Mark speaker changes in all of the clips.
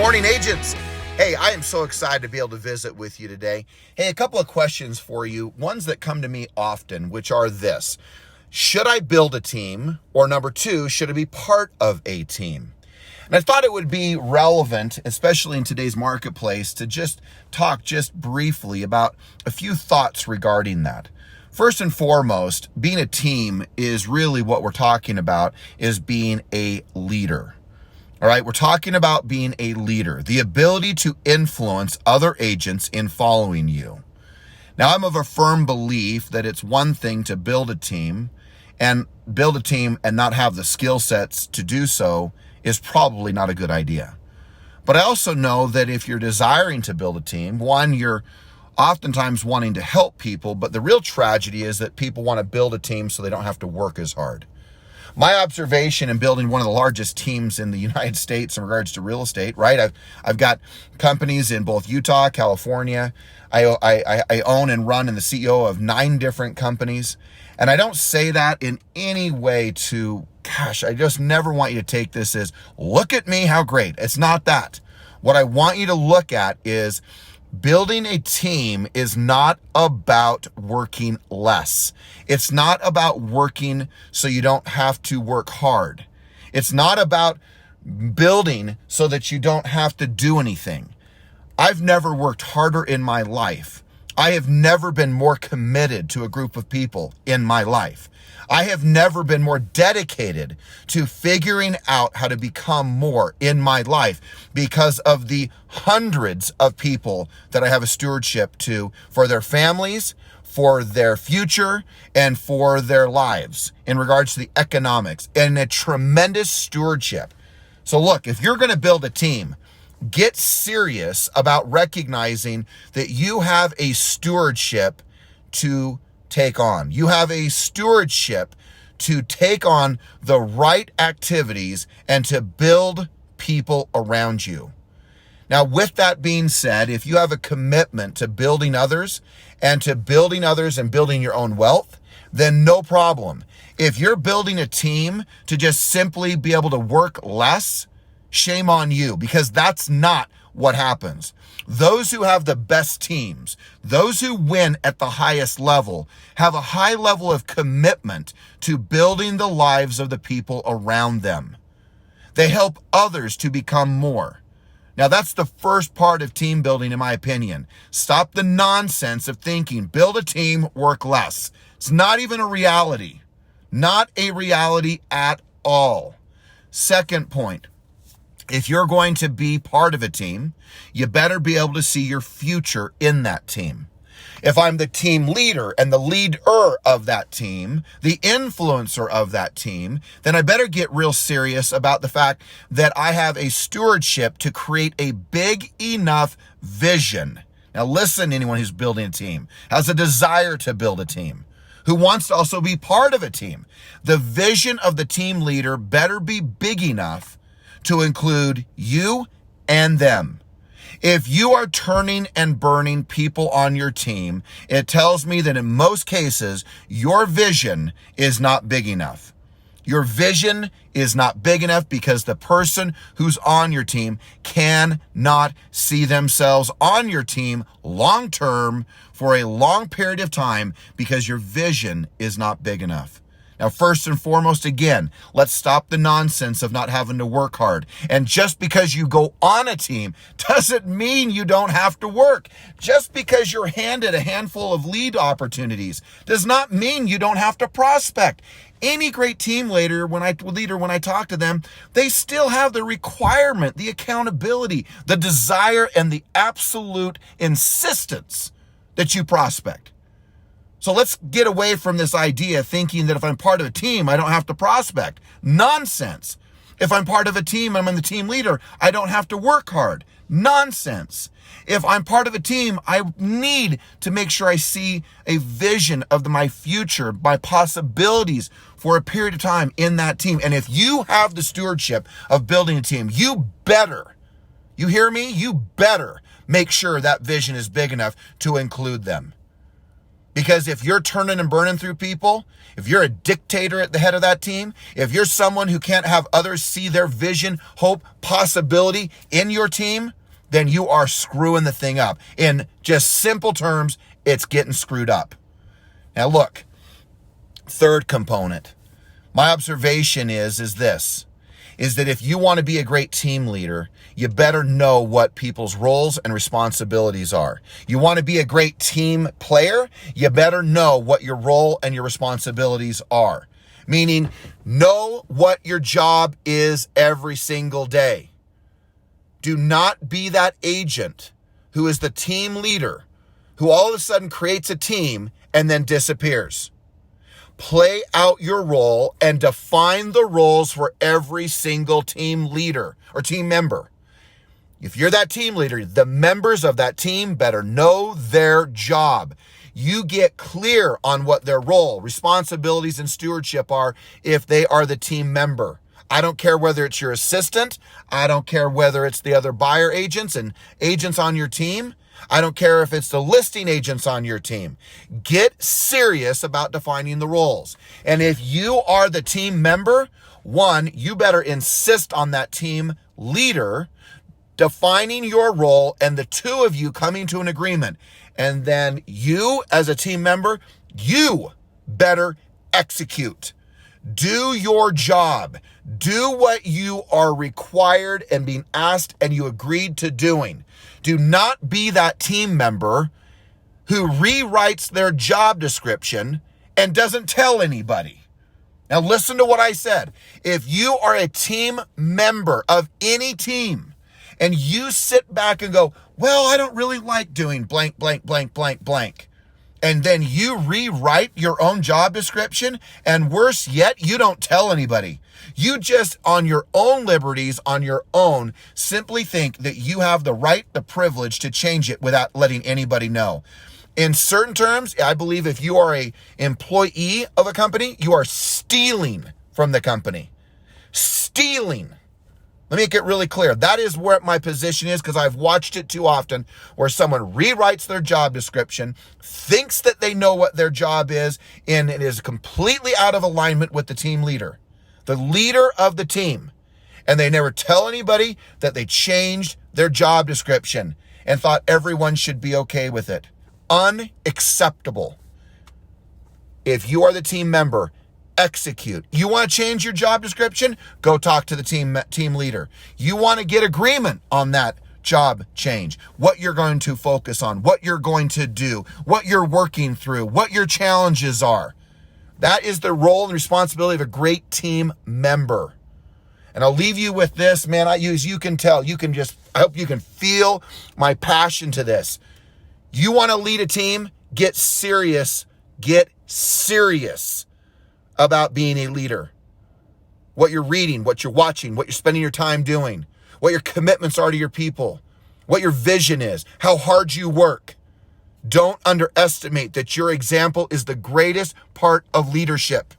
Speaker 1: morning, agents. Hey, I am so excited to be able to visit with you today. Hey, a couple of questions for you, ones that come to me often, which are this. Should I build a team? Or number two, should I be part of a team? And I thought it would be relevant, especially in today's marketplace, to just talk just briefly about a few thoughts regarding that. First and foremost, being a team is really what we're talking about, is being a leader. All right, we're talking about being a leader, the ability to influence other agents in following you. Now, I'm of a firm belief that it's one thing to build a team and not have the skill sets to do so is probably not a good idea. But I also know that if you're desiring to build a team, one, you're oftentimes wanting to help people, but the real tragedy is that people want to build a team so they don't have to work as hard. My observation in building one of the largest teams in the United States in regards to real estate, right? I've got companies in both Utah, California. I own and run and the CEO of 9 different companies. And I don't say that in any way to, I just never want you to take this as, look at me, how great. It's not that. What I want you to look at is building a team is not about working less. It's not about working so you don't have to work hard. It's not about building so that you don't have to do anything. I've never worked harder in my life. I have never been more committed to a group of people in my life. I have never been more dedicated to figuring out how to become more in my life because of the hundreds of people that I have a stewardship to for their families, for their future, and for their lives in regards to the economics, and a tremendous stewardship. So look, if you're going to build a team, get serious about recognizing that you have a stewardship to take on. You have a stewardship to take on the right activities and to build people around you. Now, with that being said, if you have a commitment to building others and building your own wealth, then no problem. If you're building a team to just simply be able to work less, shame on you, because that's not what happens. Those who have the best teams, those who win at the highest level, have a high level of commitment to building the lives of the people around them. They help others to become more. Now, that's the first part of team building, in my opinion. Stop the nonsense of thinking, build a team, work less. It's not even a reality. Not a reality at all. Second point. If you're going to be part of a team, you better be able to see your future in that team. If I'm the team leader and the leader of that team, the influencer of that team, then I better get real serious about the fact that I have a stewardship to create a big enough vision. Now listen, anyone who's building a team, has a desire to build a team, who wants to also be part of a team. The vision of the team leader better be big enough to include you and them. If you are turning and burning people on your team, it tells me that in most cases, your vision is not big enough. Your vision is not big enough because the person who's on your team cannot see themselves on your team long term for a long period of time because your vision is not big enough. Now, first and foremost, again, let's stop the nonsense of not having to work hard. And just because you go on a team doesn't mean you don't have to work. Just because you're handed a handful of lead opportunities does not mean you don't have to prospect. Any great team leader, when I talk to them, they still have the requirement, the accountability, the desire, and the absolute insistence that you prospect. So let's get away from this idea thinking that if I'm part of a team, I don't have to prospect. Nonsense. If I'm part of a team and I'm the team leader, I don't have to work hard. Nonsense. If I'm part of a team, I need to make sure I see a vision of my future, my possibilities for a period of time in that team. And if you have the stewardship of building a team, you better, you hear me? You better make sure that vision is big enough to include them. Because if you're turning and burning through people, if you're a dictator at the head of that team, if you're someone who can't have others see their vision, hope, possibility in your team, then you are screwing the thing up. In just simple terms, it's getting screwed up. Now look, third component. My observation is this, is that if you want to be a great team leader, you better know what people's roles and responsibilities are. You want to be a great team player, you better know what your role and your responsibilities are. Meaning, know what your job is every single day. Do not be that agent who is the team leader, who all of a sudden creates a team and then disappears. Play out your role and define the roles for every single team leader or team member. If you're that team leader, the members of that team better know their job. You get clear on what their role, responsibilities, and stewardship are if they are the team member. I don't care whether it's your assistant. I don't care whether it's the other buyer agents and agents on your team. I don't care if it's the listing agents on your team. Get serious about defining the roles. And if you are the team member, one, you better insist on that team leader defining your role and the two of you coming to an agreement. And then you, as a team member, you better execute. Do your job. Do what you are required and being asked and you agreed to doing. Do not be that team member who rewrites their job description and doesn't tell anybody. Now listen to what I said. If you are a team member of any team and you sit back and go, well, I don't really like doing blank, blank, blank, blank, blank. And then you rewrite your own job description, and worse yet, you don't tell anybody. You just, on your own liberties, on your own, simply think that you have the right, the privilege to change it without letting anybody know. In certain terms, I believe if you are an employee of a company, you are stealing from the company. Stealing. Let me make it really clear. That is where my position is, because I've watched it too often where someone rewrites their job description, thinks that they know what their job is, and it is completely out of alignment with the team leader, the leader of the team. And they never tell anybody that they changed their job description and thought everyone should be okay with it. Unacceptable. If you are the team member, execute. You want to change your job description? Go talk to the team leader. You want to get agreement on that job change, what you're going to focus on, what you're going to do, what you're working through, what your challenges are. That is the role and responsibility of a great team member. And I'll leave you with this, man. You can tell, I hope you can feel my passion to this. You want to lead a team? Get serious about being a leader. What you're reading, what you're watching, what you're spending your time doing, what your commitments are to your people, what your vision is, how hard you work. Don't underestimate that your example is the greatest part of leadership.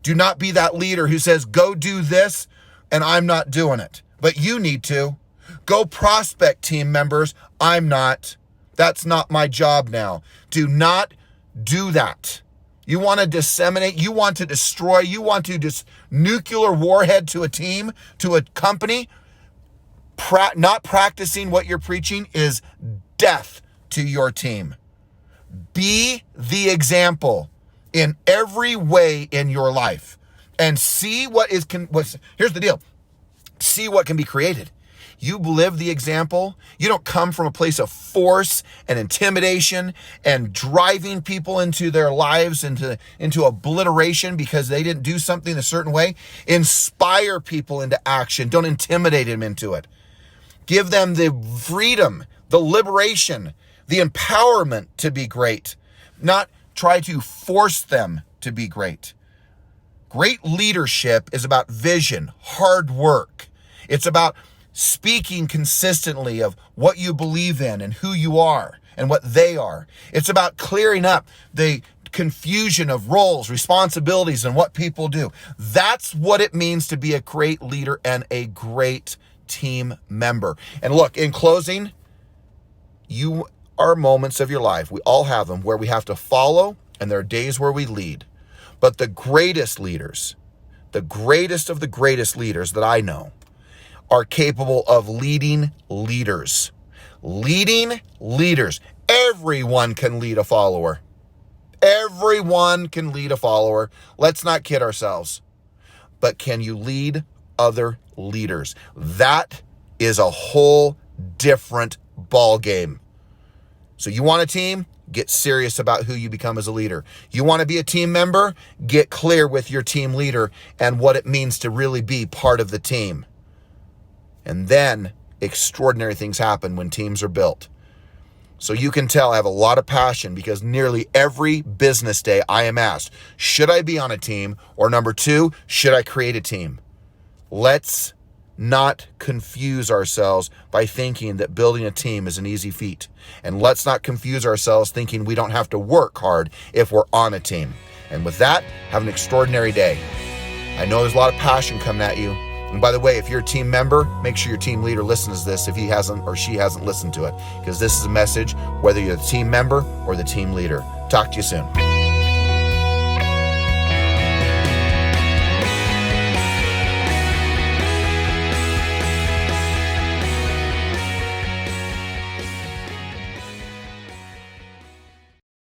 Speaker 1: Do not be that leader who says, go do this, and I'm not doing it. But you need to. Go prospect team members. I'm not. That's not my job now. Do not do that. You want to disseminate, you want to destroy, you want to just nuclear warhead to a team, to a company. Not practicing what you're preaching is death to your team. Be the example in every way in your life and see here's the deal. See what can be created. You live the example. You don't come from a place of force and intimidation and driving people into their lives, into obliteration because they didn't do something a certain way. Inspire people into action. Don't intimidate them into it. Give them the freedom, the liberation, the empowerment to be great, not try to force them to be great. Great leadership is about vision, hard work. It's about speaking consistently of what you believe in and who you are and what they are. It's about clearing up the confusion of roles, responsibilities, and what people do. That's what it means to be a great leader and a great team member. And look, in closing, you are moments of your life, we all have them, where we have to follow, and there are days where we lead. But the greatest leaders, the greatest of the greatest leaders that I know, are capable of leading leaders. Leading leaders. Everyone can lead a follower. Everyone can lead a follower. Let's not kid ourselves. But can you lead other leaders? That is a whole different ball game. So you want a team? Get serious about who you become as a leader. You want to be a team member? Get clear with your team leader and what it means to really be part of the team. And then extraordinary things happen when teams are built. So you can tell I have a lot of passion, because nearly every business day I am asked, should I be on a team? Or number two, should I create a team? Let's not confuse ourselves by thinking that building a team is an easy feat. And let's not confuse ourselves thinking we don't have to work hard if we're on a team. And with that, have an extraordinary day. I know there's a lot of passion coming at you. And by the way, if you're a team member, make sure your team leader listens to this if he hasn't or she hasn't listened to it, because this is a message whether you're the team member or the team leader. Talk to you soon.